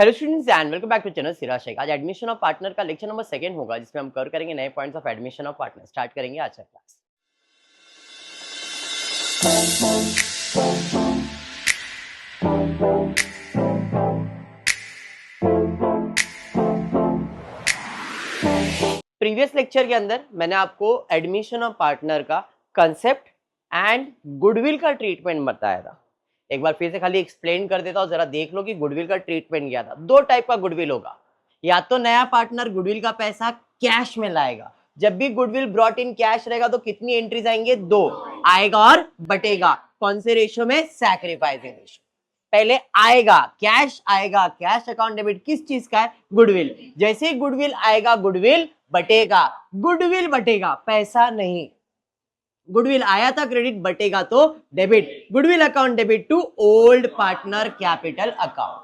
Hello students and welcome back to channel Sira Shaikh. आज admission of partner का lecture number 2 होगा, जिसमें हम कवर करेंगे नए points of admission of partner. Start करेंगे आज का क्लास। प्रीवियस लेक्चर के अंदर मैंने आपको एडमिशन ऑफ पार्टनर का कंसेप्ट एंड गुडविल का ट्रीटमेंट बताया था। एक बार फिर से खाली एक्सप्लेन कर देता हूं, जरा देख लो कि गुडविल का ट्रीटमेंट क्या था। दो टाइप का गुडविल होगा, या तो नया पार्टनर गुडविल का पैसा कैश में लाएगा। जब भी गुडविल ब्रॉट इन कैश रहेगा तो कितनी एंट्रीज आएंगे? दो आएगा और बटेगा। कौन से रेशियो में? Sacrificing ratio. पहले आएगा कैश, आएगा कैश अकाउंट डेबिट किस चीज का है? गुडविल। जैसे ही गुडविल आएगा गुडविल बटेगा, गुडविल बटेगा, पैसा नहीं। गुडविल आया था क्रेडिट, बटेगा तो debit. Goodwill account debit to old partner capital account,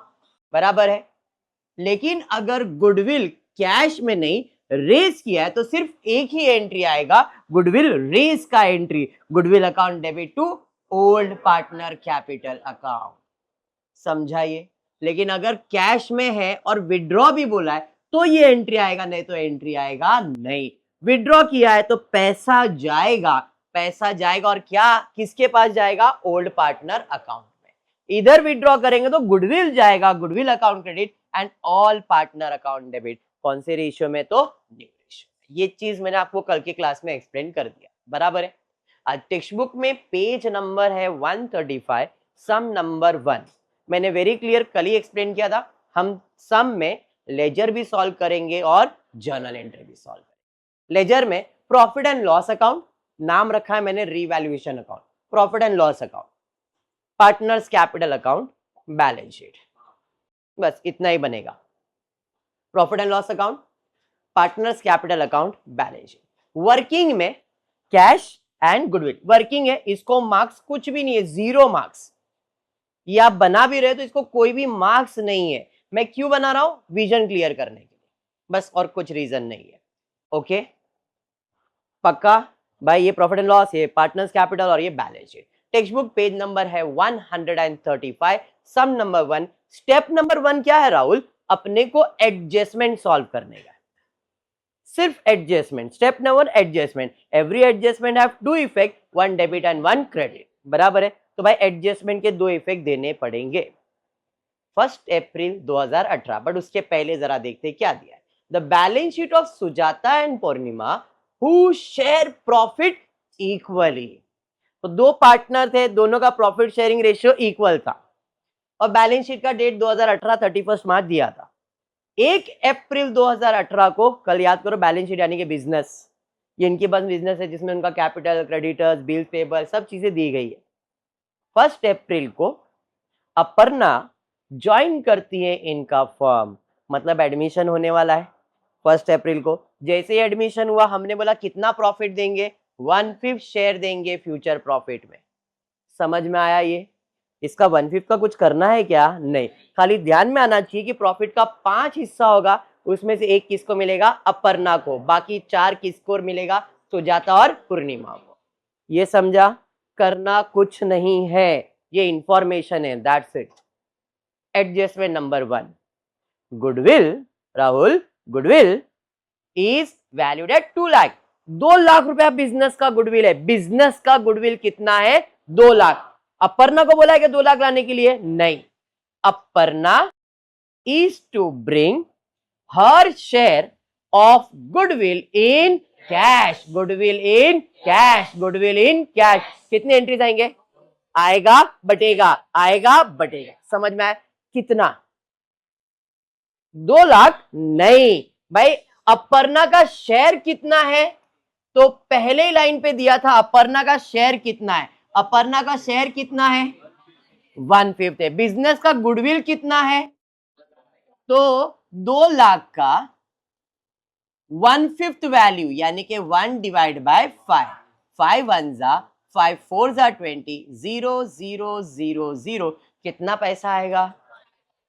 बराबर है। लेकिन अगर गुडविल कैश में नहीं रेज किया है तो सिर्फ एक ही एंट्री आएगा, गुडविल रेज का entry, goodwill account debit to old partner capital account. समझाइए। लेकिन अगर कैश में है और विड्रॉ भी बोला है तो ये एंट्री आएगा, नहीं तो एंट्री आएगा नहीं। विड्रॉ किया है तो पैसा जाएगा, पैसा जाएगा और क्या किसके पास जाएगा? ओल्ड पार्टनर अकाउंट में। इधर विड्रॉ करेंगे तो गुडविल जाएगा, goodwill account credit and all partner account debit. कौन से रेशियो में? तो न्यू रेशियो। ये चीज मैंने आपको कल के क्लास में एक्सप्लेन कर दिया, बराबर है। आज टेक्स्ट बुक में पेज नंबर है 135, सम नंबर 1। मैंने वेरी क्लियर कल ही एक्सप्लेन किया था। हम सम में लेजर भी सॉल्व करेंगे और जर्नल एंट्री भी सॉल्व करेंगे। लेजर में प्रॉफिट एंड लॉस अकाउंट, नाम रखा है मैंने revaluation account, profit and loss account, partners capital account, balance sheet, बस इतना ही बनेगा। Profit and loss account, partners capital account, balance sheet. Working में कैश एंड गुडविल। वर्किंग है, इसको मार्क्स कुछ भी नहीं है, 0 मार्क्स। ये आप बना भी रहे तो इसको कोई भी मार्क्स नहीं है। मैं क्यों बना रहा हूं? विजन क्लियर करने के लिए, बस, और कुछ रीजन नहीं है। ओके, पक्का भाई। ये प्रॉफिट एंड लॉस, ये पार्टनर्स कैपिटल और ये balance sheet. Text book page number है 135, सम नंबर 1। स्टेप नंबर 1 क्या है राहुल? अपने को एडजस्टमेंट सॉल्व करने का, सिर्फ adjustment. Step number adjustment. Every adjustment have 2 effect, 1 debit and 1 credit, बराबर है। तो भाई एडजस्टमेंट के 2 इफेक्ट देने पड़ेंगे। 1 अप्रैल 2018, बट उसके पहले जरा देखते क्या दिया है। The balance sheet of Sujata and Purnima who share profit equally. तो दो पार्टनर थे, दोनों का प्रॉफिट शेयरिंग रेशियो इक्वल था और बैलेंस शीट का डेट 2018 31 मार्च दिया था। 1 अप्रैल 2018 को, कल याद करो, बैलेंस शीट यानी कि बिजनेस, ये इनके पास बिजनेस है जिसमें उनका कैपिटल, क्रेडिटर्स, बिल्स पेबल सब चीजें दी गई है। 1 अप्रैल को अपर्णा ज्वाइन करती है इनका फर्म, मतलब एडमिशन होने वाला है 1 अप्रैल को। जैसे ही एडमिशन हुआ हमने बोला कितना प्रॉफिट देंगे? 1/5 शेयर देंगे फ्यूचर प्रॉफिट में। समझ में आया? ये इसका 1/5 का कुछ करना है क्या? नहीं, खाली ध्यान में आना चाहिए कि प्रॉफिट का 5 हिस्सा होगा, उसमें से 1 किसको मिलेगा? अपर्णा को, बाकी 4 किसको मिलेगा? सुजाता और पूर्णिमा को। ये समझा? करना कुछ नहीं है, ये इंफॉर्मेशन है, that's it. Adjustment number 1, goodwill Rahul, goodwill is valued at 2 lakh. 2 lakh रुपया बिजनेस का गुडविल है। बिजनेस का गुडविल कितना है? 2 लाख। अपर्णा को बोला है कि 2 लाख लाने के लिए? नहीं। Aparna is to bring her share of goodwill in cash, goodwill in cash, goodwill in cash. कितने एंट्रीज आएंगे? आएगा बटेगा, आएगा बटेगा। समझ में आया? कितना? 2 लाख नहीं भाई। अपर्णा का शेयर कितना है? तो पहले ही लाइन पे दिया था अपर्णा का शेयर कितना है। अपर्णा का शेयर कितना है? 1/5 है। बिजनेस का गुडविल कितना है? तो 2 लाख का 1/5 वैल्यू यानी कि 1 डिवाइड बाय 5, 5 1 जा 5 4 जा 20, 0 0 0 0। कितना पैसा आएगा?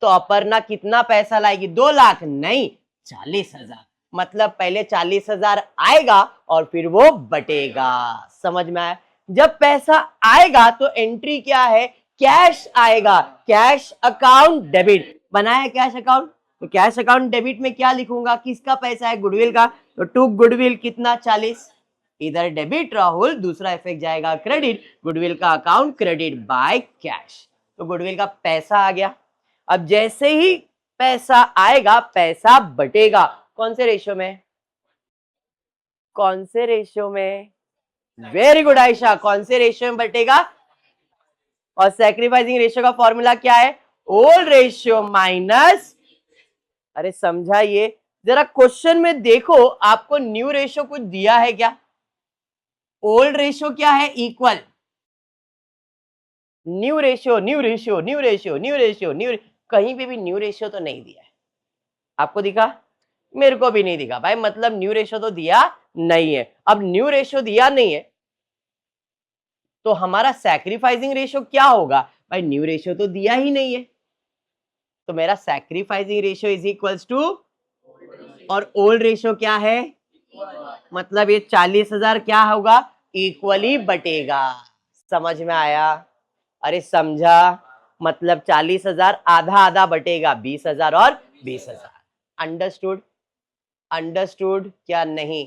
तो अपर्णा कितना पैसा लाएगी? 2 लाख नहीं, 40,000। मतलब पहले 40,000 आएगा और फिर वो बटेगा। समझ में आया? जब पैसा आएगा तो एंट्री क्या है? कैश आएगा, कैश अकाउंट डेबिट। बनाया कैश अकाउंट, तो कैश अकाउंट डेबिट में क्या लिखूंगा, किसका पैसा है, गुडविल का, तो टू गुडविल कितना 40, इधर डेबिट राहुल, दूसरा इफेक्ट जाएगा क्रेडिट, गुडविल का अकाउंट क्रेडिट बाय कैश, तो गुडविल का पैसा आ गया। अब जैसे ही पैसा आएगा पैसा बटेगा, कौन से रेशियो में, कौन से रेशियो में, वेरी गुड आयशा, कौन से रेशियो में बटेगा, और सैक्रिफाइसिंग रेशियो का फॉर्मूला क्या है, ओल्ड रेशियो माइनस, अरे समझा ये, जरा क्वेश्चन में देखो आपको न्यू रेशियो कुछ दिया है क्या, ओल्ड रेशियो क्या है, equal new ratio, new ratio, new ratio, new ratio, new, कहीं पे भी न्यू रेशियो तो नहीं दिया है, आपको दिखा, मेरे को भी नहीं दिखा भाई, मतलब न्यू रेशियो तो दिया नहीं है। अब न्यू रेशियो दिया नहीं है तो हमारा सैक्रिफाइसिंग रेशियो क्या होगा, भाई न्यू रेशियो तो दिया ही नहीं है, तो मेरा sacrificing ratio is equals to, और ओल्ड रेशियो क्या है, मतलब ये 40,000 क्या होगा, इक्वली बटेगा, समझ में आया, अरे समझा, मतलब 40,000 आधा आधा बटेगा, 20,000 और 20,000, अंडरस्टूड, अंडरस्टूड क्या नहीं,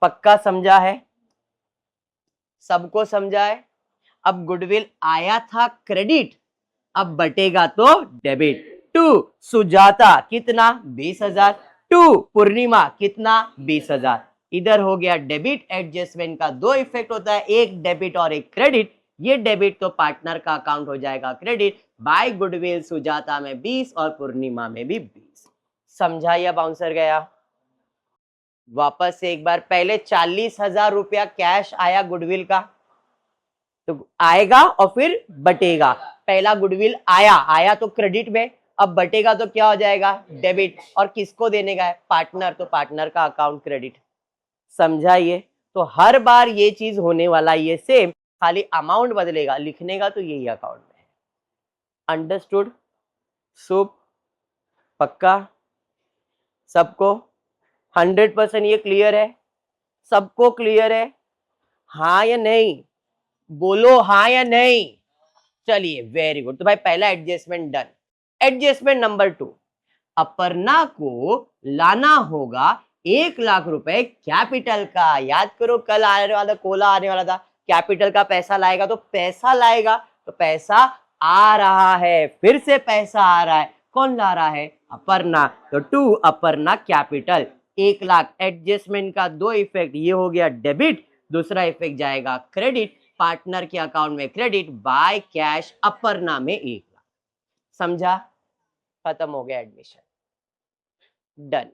पक्का समझा है, सबको समझा है। अब गुडविल आया था क्रेडिट, अब बटेगा तो डेबिट, टू सुजाता कितना 20,000, टू पूर्णिमा कितना 20,000, इधर हो गया डेबिट एडजस्टमेंट का दो इफेक्ट होता है, एक डेबिट और एक क्रेडिट, ये डेबिट तो पार्टनर का अकाउंट हो जाएगा क्रेडिट, बाय गुडविल सुजाता में 20 और पूर्णिमा में भी 20, समझा या बाउंसर गया, वापस से एक बार, पहले 40,000 रुपया कैश आया गुडविल का, तो आएगा और फिर बटेगा, पहला गुडविल आया, आया तो क्रेडिट में, अब बटेगा तो क्या हो जाएगा, डेबिट, और किसको देने का है, पार्टनर, तो पार्टनर का अकाउंट क्रेडिट, समझा ये, तो हर बार ये चीज होने वाला, ये सेम, खाली अमाउंट बदलेगा, लिखने का तो यही अकाउंट में है, अंडरस्टूड, सुप, पक्का, सबको 100% ये क्लियर है, सबको क्लियर है, हाँ या नहीं, बोलो हाँ या नहीं, चलिए वेरी गुड, तो भाई पहला adjustment done. Adjustment number 2, Aparna को लाना होगा 1,00,000 रुपए कैपिटल का, याद करो कल आने वाला, कोला आने वाला था, कैपिटल का पैसा लाएगा, तो पैसा लाएगा, तो पैसा आ रहा है, फिर से पैसा आ रहा है, कौन ला रहा है, अपर्णा, तो टू अपर्णा कैपिटल 1,00,000, एडजस्टमेंट का दो इफेक्ट, ये हो गया डेबिट, दूसरा इफेक्ट जाएगा क्रेडिट, पार्टनर के अकाउंट में क्रेडिट बाय कैश, अपर्णा में 1,00,000, समझा, खत्म हो गया एडमिशन, डन।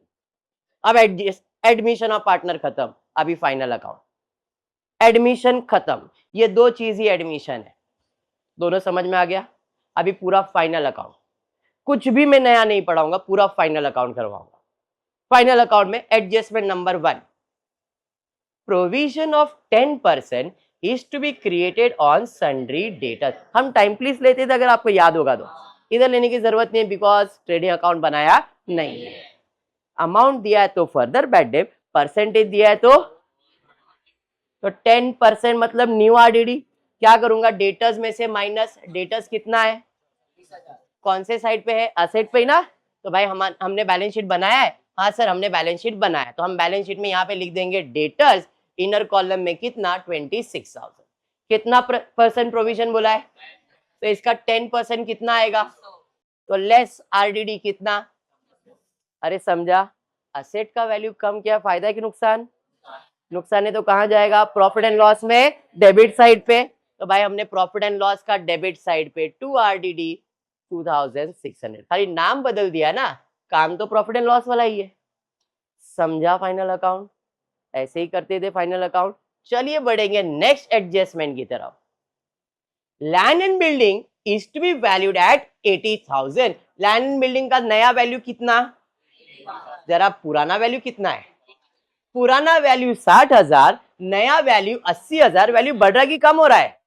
अब एडमिशन और पार्टनर खत्म, अभी फाइनल अकाउंट, एडमिशन खत्म, ये दो चीज ही एडमिशन है, दोनों समझ में आ गया, अभी पूरा फाइनल अकाउंट, कुछ भी मैं नया नहीं पढ़ाऊंगा, पूरा फाइनल अकाउंट करवाऊंगा। फाइनल अकाउंट में adjustment number 1, provision of 10% is to be created on sundry debtors, हम टाइम प्लीज लेते थे अगर आपको याद होगा तो, इधर लेने की जरूरत नहीं है बिकॉज ट्रेडिंग अकाउंट बनाया नहीं है, अमाउंट दिया है तो फर्दर बैड डेट, परसेंटेज दिया है तो 10% मतलब न्यू आरडीडी, क्या करूंगा, डेटर्स में से माइनस, डेटर्स कितना है, कौन से साइड पे है, असेट पे ही ना, तो भाई हमने बैलेंस शीट बनाया है, हाँ सर हमने बैलेंस शीट बनाया, तो हम बैलेंस शीट में यहाँ पे लिख देंगे डेटर्स, इनर कॉलम में कितना 26,000, कितना परसेंट प्रोविजन बोला है, तो इसका 10% कितना आएगा, तो लेस आरडीडी कितना, अरे समझा, असेट का वैल्यू कम किया, फायदा है कि नुकसान, नुकसान है, तो कहां जाएगा, प्रॉफिट एंड लॉस में डेबिट साइड पे, तो भाई हमने प्रॉफिट एंड लॉस का डेबिट साइड पे 2 आरडीडी 2,600, खाली नाम बदल दिया ना, काम तो प्रॉफिट एंड लॉस वाला ही है, समझा फाइनल अकाउंट, ऐसे ही करते थे फाइनल अकाउंट। चलिए बढ़ेंगे नेक्स्ट एडजस्टमेंट की तरफ, land and building is to be valued at 80,000, land and building का नया वैल्यू कितना, जरा पुराना वैल्यू कितना है, पुराना वैल्यू 60,000, नया वैल्यू 80,000, वैल्यू बढ़ रहा है कि कम हो रहा है,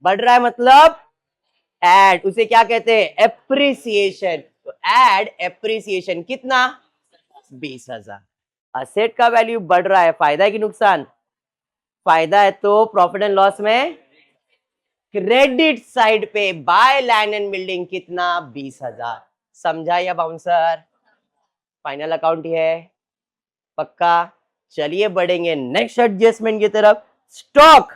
बढ़ रहा है, मतलब एड, उसे क्या कहते हैं, एप्रिसिएशन, तो एड एप्रिसिएशन कितना 20,000, असेट का वैल्यू बढ़ रहा है, फायदा है कि नुकसान, फायदा है, तो प्रॉफिट एंड लॉस में क्रेडिट साइड पे बाय लैंड एंड बिल्डिंग कितना 20,000। समझा या बाउंसर? फाइनल अकाउंट ही है पक्का। चलिए बढ़ेंगे नेक्स्ट एडजस्टमेंट की तरफ। Stock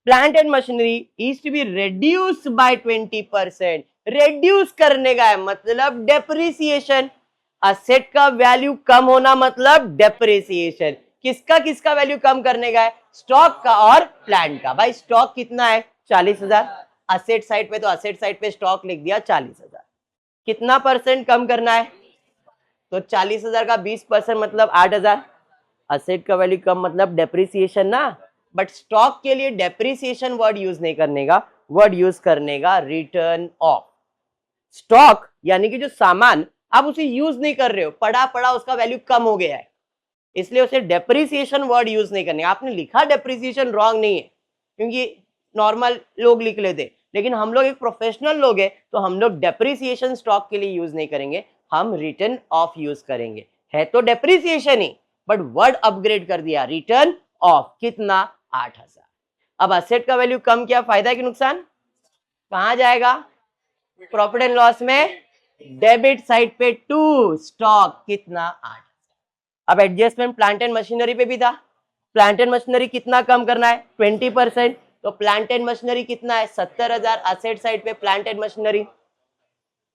plant and machinery is to be reduced by 20%। Reduce करने का है मतलब डेप्रिसिएशन। असेट का वैल्यू कम होना मतलब डेप्रिसिएशन। किसका किसका वैल्यू कम करने का है? स्टॉक का और प्लांट का। भाई स्टॉक कितना है? 40,000। असेट साइड पे तो असेट साइड पे स्टॉक लिख दिया 40,000। कितना परसेंट कम करना है? तो 40,000 का 20% मतलब 8,000। असेट का वैल्यू कम मतलब डेप्रिसिएशन ना। बट स्टॉक के लिए डेप्रिसिएशन वर्ड यूज नहीं करने का, वर्ड यूज करने का रिटर्न ऑफ। स्टॉक यानी कि जो सामान आप उसे यूज नहीं कर रहे हो, पड़ा पड़ा उसका वैल्यू कम हो गया है, इसलिए उसे डेप्रिसिएशन वर्ड यूज नहीं करने। आपने लिखा डेप्रिसिएशन रॉन्ग नहीं है, क्योंकि नॉर्मल लोग लिख लेते, लेकिन हम लोग एक प्रोफेशनल लोग हैं तो हम लोग डेप्रिसिएशन स्टॉक के लिए यूज नहीं करेंगे, हम रिटर्न ऑफ यूज करेंगे। है तो depreciation he, but word upgrade कर दिया, रिटर्न ऑफ। कितना? 8,000। अब असेट का वैल्यू कम किया, फायदा है कि नुकसान? कहां जाएगा? प्रॉफिट एंड लॉस में डेबिट साइड पे टू स्टॉक। कितना? 8। अब एडजस्टमेंट प्लांट एंड मशीनरी पे भी था। प्लांट एंड मशीनरी कितना कम करना है? 20%। तो प्लांट एंड मशीनरी कितना है? 70,000। असेट साइड पे plant and machinery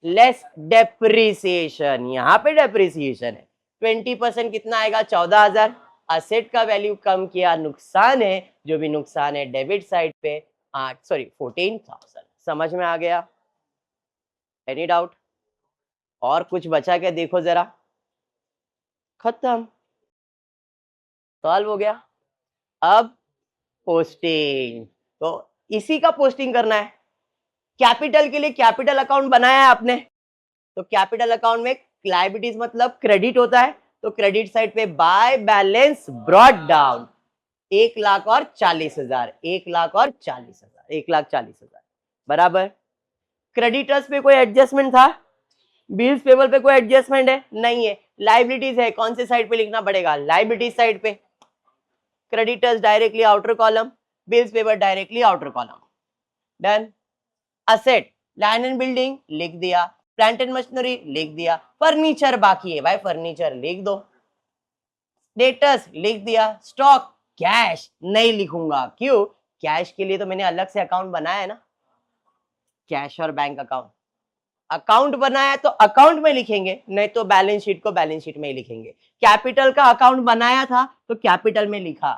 less depreciation, यहाँ पे डेप्रिसिएशन है। 20% कितना आएगा? 14,000। असेट का वैल्यू कम किया, नुकसान है, जो भी नुकसान है डेबिट साइड पे 14,000। समझ में आ गया? Any doubt? और कुछ बचा क्या देखो जरा। खत्म, सॉल्व हो गया। अब पोस्टिंग, तो इसी का पोस्टिंग करना है। कैपिटल के लिए कैपिटल अकाउंट बनाया है आपने, तो कैपिटल अकाउंट में लायबिलिटीज मतलब क्रेडिट होता है, तो क्रेडिट साइड पे बाय बैलेंस ब्रॉट डाउन 1,40,000। 1,40,000, 1,40,000 बराबर। क्रेडिटर्स पे कोई एडजस्टमेंट था? बिल्स पेबल पे कोई एडजस्टमेंट है? नहीं है। लायबिलिटीज है, कौन से साइड पे लिखना पड़ेगा? लायबिलिटीज साइड पे। Creditors directly outer column, bills payable directly outer column. Done. Asset land and building लिख दिया, प्लांट एंड मशीनरी लिख दिया, फर्नीचर बाकी है भाई, फर्नीचर लिख दो। डेटर्स लिख दिया, स्टॉक कैश नहीं लिखूंगा, क्यों? कैश के लिए तो मैंने अलग से अकाउंट बनाया है ना, कैश और बैंक अकाउंट। अकाउंट बनाया तो अकाउंट में लिखेंगे, नहीं तो बैलेंस शीट को बैलेंस शीट में ही लिखेंगे। कैपिटल का अकाउंट बनाया था तो कैपिटल में लिखा।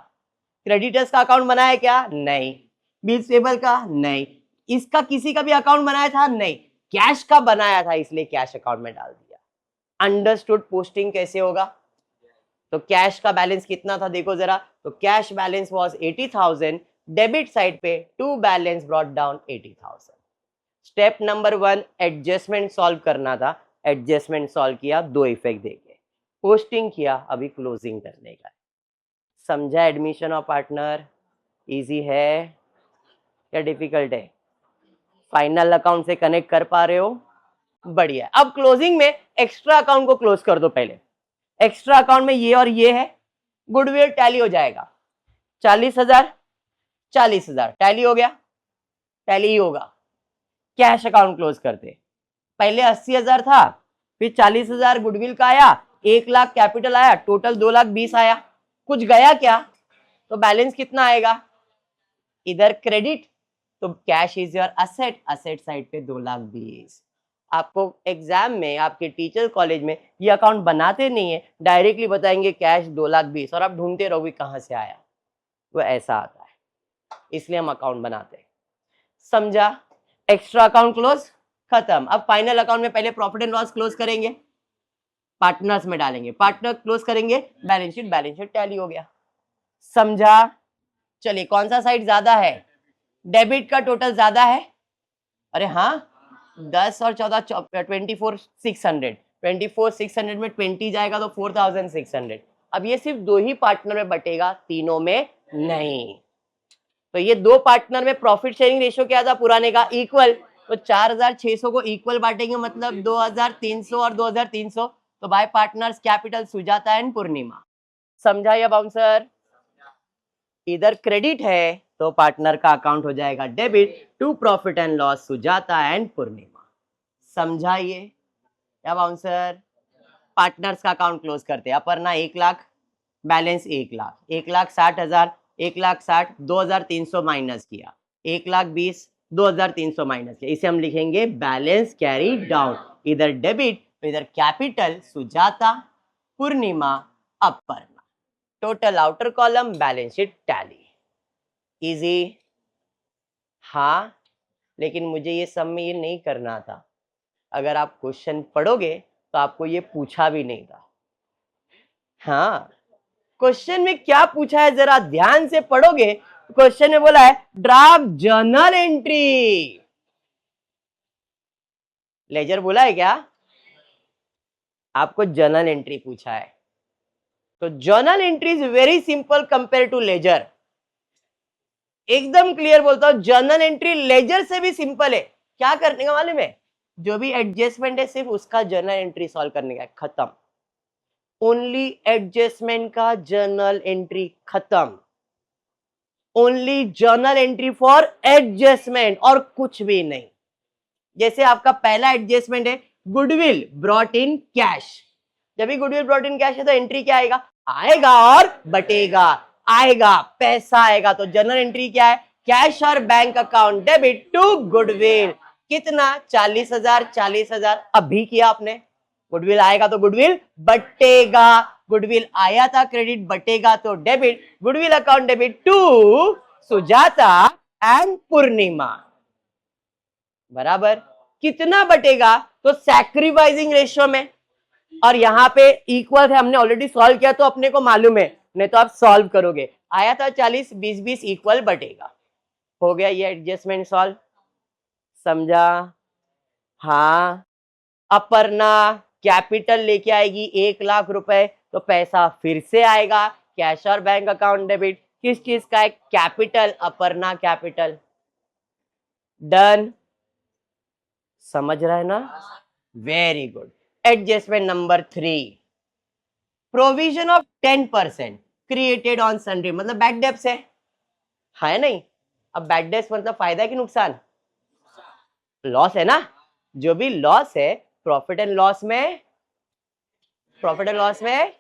क्रेडिटर्स का अकाउंट बनाया क्या? नहीं। बिल्स पेबल का? नहीं। इसका किसी का भी अकाउंट बनाया था? नहीं। कैश का बनाया था, इसलिए कैश अकाउंट में डाल दिया। अंडरस्टूड? पोस्टिंग कैसे होगा? तो कैश का बैलेंस कितना था देखो जरा, तो cash balance was 80,000। Debit side पे to balance brought down 80,000। Step number 1 adjustment solve करना था, एडजस्टमेंट सॉल्व किया, दो इफेक्ट देके पोस्टिंग किया, अभी क्लोजिंग करने का। समझा एडमिशन ऑफ पार्टनर? इजी है या डिफिकल्ट है? फाइनल अकाउंट से कनेक्ट कर पा रहे हो? बढ़िया। अब क्लोजिंग में एक्स्ट्रा अकाउंट को क्लोज कर दो पहले। एक्स्ट्रा अकाउंट में ये और ये है, गुडविल टैली हो जाएगा। 40,000 40,000 टैली हो गया, टैली ही होगा। कैश अकाउंट क्लोज करते, पहले 80,000 था, फिर 40,000 गुडविल का आया, 1,00,000 कैपिटल आया, टोटल 2,20,000 आया। कुछ गया क्या? तो बैलेंस कितना आएगा? इधर क्रेडिट, तो cash is your asset, asset side पे 2,20,000। आपको एग्जाम में आपके टीचर कॉलेज में ये अकाउंट बनाते नहीं है, डायरेक्टली बताएंगे कैश 2,20,000 और आप ढूंढते रहोगे कहां से आया, वो ऐसा आता है, इसलिए हम अकाउंट बनाते हैं। समझा? एक्स्ट्रा अकाउंट क्लोज, खत्म। अब फाइनल अकाउंट में पहले प्रॉफिट एंड लॉस क्लोज करेंगे, पार्टनर्स में डालेंगे, पार्टनर क्लोज करेंगे, balance sheet, balance sheet tally हो गया। समझा? चलिए कौन सा साइड ज्यादा है? डेबिट का टोटल ज्यादा है, अरे हाँ 10 और 14 24,600, 24,600 में 20 जाएगा तो 4,600। अब ये सिर्फ दो ही पार्टनर में बटेगा, तीनों में नहीं। तो ये दो पार्टनर में प्रॉफिट शेयरिंग रेशियो क्या था पुराने का? इक्वल। तो 4,600 को इक्वल बांटेंगे, मतलब 2,300 और 2,300। तो by partners capital Sujata and Purnima. समझा या बाउंसर? इधर क्रेडिट है तो पार्टनर का अकाउंट हो जाएगा debit to profit and loss Sujata and Purnima. समझाइए या बाउंसर? पार्टनर्स का अकाउंट क्लोज करते हैं। अपर्णा 1,00,000, बैलेंस 1,00,000, 1,60,000, 1,60,000, 2,300 माइनस किया, 1,20,000, 2,300 माइनस किया। इसे हम लिखेंगे बैलेंस कैरी डाउन, इधर डेबिट इधर capital Sujata Purnima Aparna. Total outer column balance sheet tally. Easy? हाँ, लेकिन मुझे ये सब में ये नहीं करना था। अगर आप क्वेश्चन पढ़ोगे तो आपको ये पूछा भी नहीं था। हाँ, क्वेश्चन में क्या पूछा है जरा ध्यान से पढ़ोगे। क्वेश्चन में बोला है ड्राफ्ट जर्नल एंट्री। लेजर बोला है क्या? आपको जर्नल एंट्री पूछा है। तो journal entry is very simple compare to ledger. एकदम क्लियर बोलता हूं, जर्नल एंट्री लेजर से भी सिंपल है। क्या करने का मालूम है? जो भी एडजस्टमेंट है सिर्फ उसका जर्नल एंट्री सॉल्व करने का है, खत्म। ओनली एडजस्टमेंट का जर्नल एंट्री खत्म। Only journal entry for adjustment और कुछ भी नहीं। जैसे आपका पहला एडजस्टमेंट है गुडविल ब्रॉट इन कैश। जब भी गुडविल ब्रॉट इन कैश है तो एंट्री क्या आएगा? आएगा और बटेगा, आएगा पैसा आएगा। तो जर्नल एंट्री क्या है? कैश और bank account debit to goodwill. कितना? 40,000, 40,000 अभी किया आपने। गुडविल आएगा तो गुडविल बटेगा। गुडविल आया था क्रेडिट, बटेगा तो debit. Goodwill account debit to Sujata and Purnima. बराबर। कितना बटेगा? तो सैक्रिफाइसिंग रेशियो में। और यहां पे इक्वल है, हमने ऑलरेडी सॉल्व किया तो अपने को मालूम है, नहीं तो आप सॉल्व करोगे। आया था 40, 20 इक्वल बटेगा। हो गया ये एडजस्टमेंट सॉल्व। समझा? हाँ। अपर्णा कैपिटल लेके आएगी 1,00,000 रुपए, तो पैसा फिर से आएगा कैश और बैंक अकाउंट डेबिट। किस चीज का है? कैपिटल। अपर्णा कैपिटल। डन। समझ रहा है ना? Very good. Adjustment number 3, provision of 10% created on sundry, मतलब बैड डेब्ट्स है नहीं? अब बैड डेब्ट्स मतलब फायदा है कि नुकसान? लॉस है ना। जो भी लॉस है प्रॉफिट एंड लॉस में, प्रॉफिट एंड लॉस में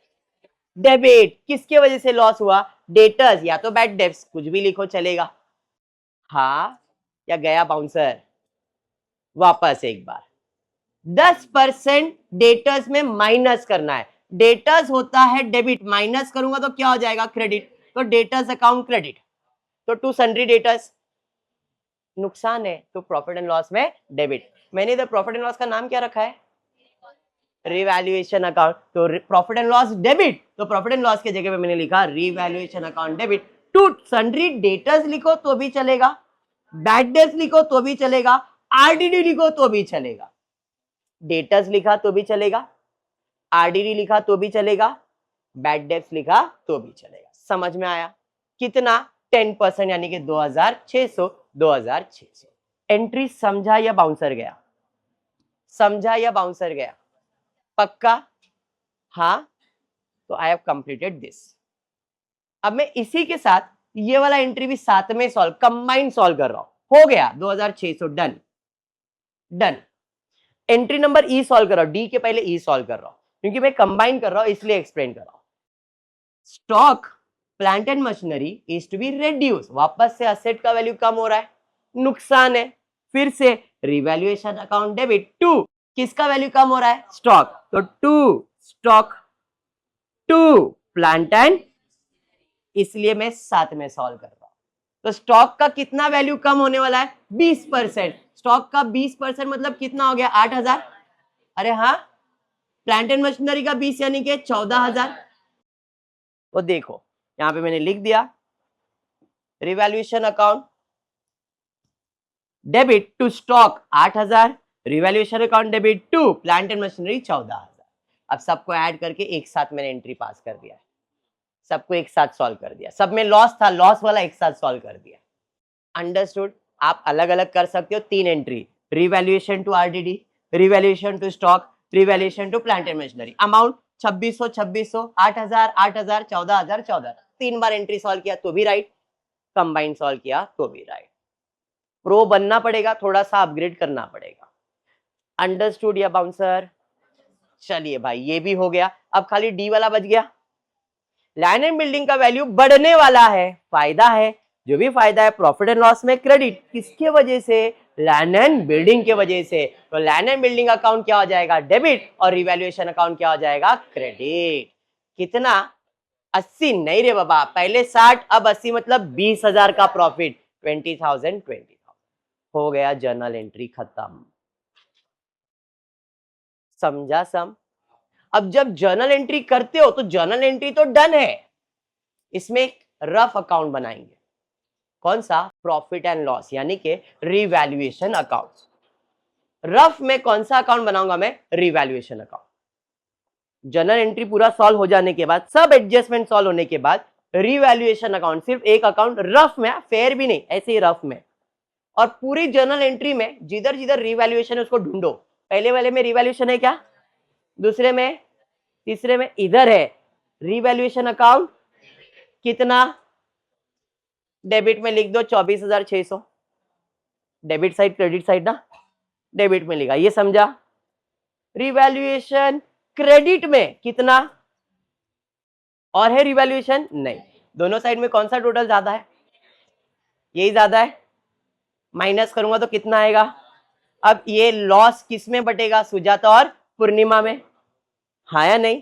डेबिट। किसके वजह से लॉस हुआ? डेटर्स या तो बैड डेब्ट्स, कुछ भी लिखो चलेगा। हाँ या गया बाउंसर? वापस एक बार 10% डेटर्स में माइनस करना है। डेटर्स होता है डेबिट, माइनस करूंगा तो क्या हो जाएगा? क्रेडिट। तो डेटर्स अकाउंट क्रेडिट, तो टू सन्ड्री डेटर्स नुकसान है, तो प्रॉफिट एंड लॉस में डेबिट। मैंने इधर प्रॉफिट एंड लॉस का नाम क्या रखा है? Revaluation account. तो प्रॉफिट एंड लॉस डेबिट, तो प्रॉफिट एंड लॉस के जगह पे मैंने लिखा revaluation account debit to sundry debtors. लिखो तो भी चलेगा, बैड डेट्स लिखो तो भी चलेगा, आरडीडी लिखो तो भी चलेगा। डेटर्स लिखा तो भी चलेगा, आरडीडी लिखा तो भी चलेगा, बैड डेट्स लिखा तो भी चलेगा। समझ में आया? कितना? 10% यानी कि 2,600, 2,600। एंट्री समझा या बाउंसर गया? समझा या बाउंसर गया? पक्का? हाँ, तो आई हैव कंप्लीटेड दिस। अब मैं इसी के साथ ये वाला एंट्री भी साथ में सॉल्व, कंबाइन सॉल्व कर रहा हूं। हो गया 2,600। डन। डन। एंट्री नंबर ई सॉल्व कर रहा हूं, डी के पहले ई सॉल्व कर रहा हूं क्योंकि मैं कंबाइन कर रहा हूं, इसलिए एक्सप्लेन कर रहा हूं। Stock plant and machinery is to be reduce. वापस से असेट का वैल्यू कम हो रहा है, नुकसान है। फिर से रिवैल्यूएशन अकाउंट डेबिट टू किसका वैल्यू कम हो रहा है? स्टॉक। तो to stock to plant and, इसलिए मैं साथ में सॉल्व कर रहा हूं। तो स्टॉक का कितना वैल्यू कम होने वाला है? 20%। स्टॉक का 20% मतलब कितना हो गया? 8,000। अरे हाँ, प्लांट एंड मशीनरी का 20 यानी कि 14,000। तो देखो यहां पे मैंने लिख दिया revaluation account debit to stock 8,000, revaluation account debit to plant and machinery 14,000। अब सबको ऐड करके एक साथ मैंने एंट्री पास कर दिया है, सबको एक साथ सॉल्व कर दिया। सब में लॉस था, लॉस वाला एक साथ सॉल्व कर दिया। अंडरस्टूड? आप अलग अलग कर सकते हो 3 entry, revaluation to RDD, revaluation to stock, revaluation to plant and machinery. Amount 2600, 2600, 8,000, 8,000, 14,000, 14,000। 3 बार एंट्री सॉल्व किया तो भी राइट। कंबाइन सॉल्व किया तो भी राइट। प्रो बनना पड़ेगा, थोड़ा सा अपग्रेड करना पड़ेगा। अंडरस्टूड या बाउंसर? चलिए भाई ये भी हो गया, अब खाली डी वाला बच गया। लैंड एंड बिल्डिंग का वैल्यू बढ़ने वाला है, फायदा है, जो भी फायदा है प्रॉफिट एंड लॉस में क्रेडिट, किसके वजह से? लैंड एंड बिल्डिंग के वजह से। तो लैंड एंड बिल्डिंग अकाउंट क्या हो जाएगा? डेबिट, और रिवैल्यूएशन अकाउंट क्या हो जाएगा? क्रेडिट। कितना? 80 नहीं रे बाबा, पहले 60 अब 80, मतलब 20,000 का प्रॉफिट। 20,000 हो गया, जर्नल एंट्री खत्म। समझा सम? अब जब जर्नल एंट्री करते हो तो जर्नल एंट्री तो डन है, इसमें एक रफ अकाउंट बनाएंगे। कौन सा? प्रॉफिट एंड लॉस, यानी कि रिवैल्यूएशन अकाउंट। रफ में कौन सा अकाउंट बनाऊंगा मैं? Revaluation account. जर्नल एंट्री पूरा सॉल्व हो जाने के बाद, सब एडजस्टमेंट सॉल्व होने के बाद, रिवैल्यूएशन अकाउंट, सिर्फ एक अकाउंट रफ में, फेयर भी नहीं, ऐसे ही रफ में। और पूरी जर्नल एंट्री में जिधर जिधर रिवैल्यूएशन है उसको ढूंढो। पहले वाले में रिवैल्यूएशन है क्या? दूसरे में, तीसरे में, इधर है रिवैल्यूएशन अकाउंट। कितना? डेबिट में लिख दो 24,600। डेबिट साइड क्रेडिट साइड ना, डेबिट में लिखा, ये समझा? रिवैल्यूएशन क्रेडिट में कितना? और है रिवैल्यूएशन? नहीं। दोनों साइड में कौन सा टोटल ज्यादा है? यही ज्यादा है। माइनस करूंगा तो कितना आएगा? अब ये लॉस किस में बटेगा? सुजाता और पूर्णिमा में। हाँ या नहीं?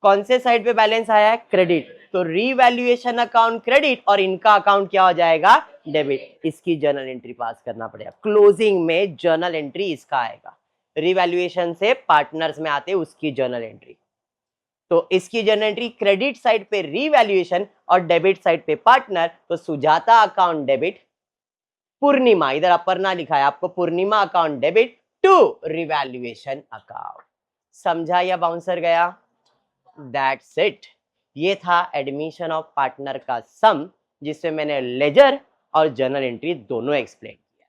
कौन से साइड पे बैलेंस आया है? क्रेडिट। तो रिवैल्यूएशन अकाउंट क्रेडिट और इनका अकाउंट क्या हो जाएगा? डेबिट। इसकी जर्नल एंट्री पास करना पड़ेगा। क्लोजिंग में जर्नल एंट्री इसका आएगा। रिवैल्यूएशन से पार्टनर्स में आते उसकी जर्नल एंट्री। तो इसकी जर्नल एंट्री क्रेडिट साइड पे रिवैल्यूएशन और डेबिट साइड पे पार्टनर। तो सुजाता अकाउंट डेबिट, पूर्णिमा, इधर अपर्णा लिखा है आपको, Purnima account debit to revaluation account. समझा या बाउंसर गया? That's it. ये था एडमिशन ऑफ पार्टनर का सम, जिसमें मैंने लेजर और जर्नल एंट्री दोनों एक्सप्लेन किया।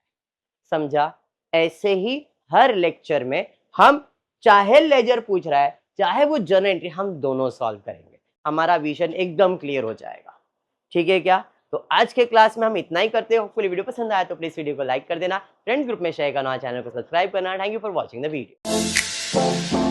समझा? ऐसे ही हर लेक्चर में हम, चाहे लेजर पूछ रहा है चाहे वो जर्नल एंट्री, हम दोनों सॉल्व करेंगे। हमारा विजन एकदम क्लियर हो जाएगा। ठीक है क्या? तो आज के क्लास में हम इतना ही करते हैं। होपफुली वीडियो पसंद आया तो प्लीज वीडियो को लाइक कर देना, फ्रेंड्स ग्रुप में शेयर करना, चैनल को सब्सक्राइब करना। Thank you for watching the video.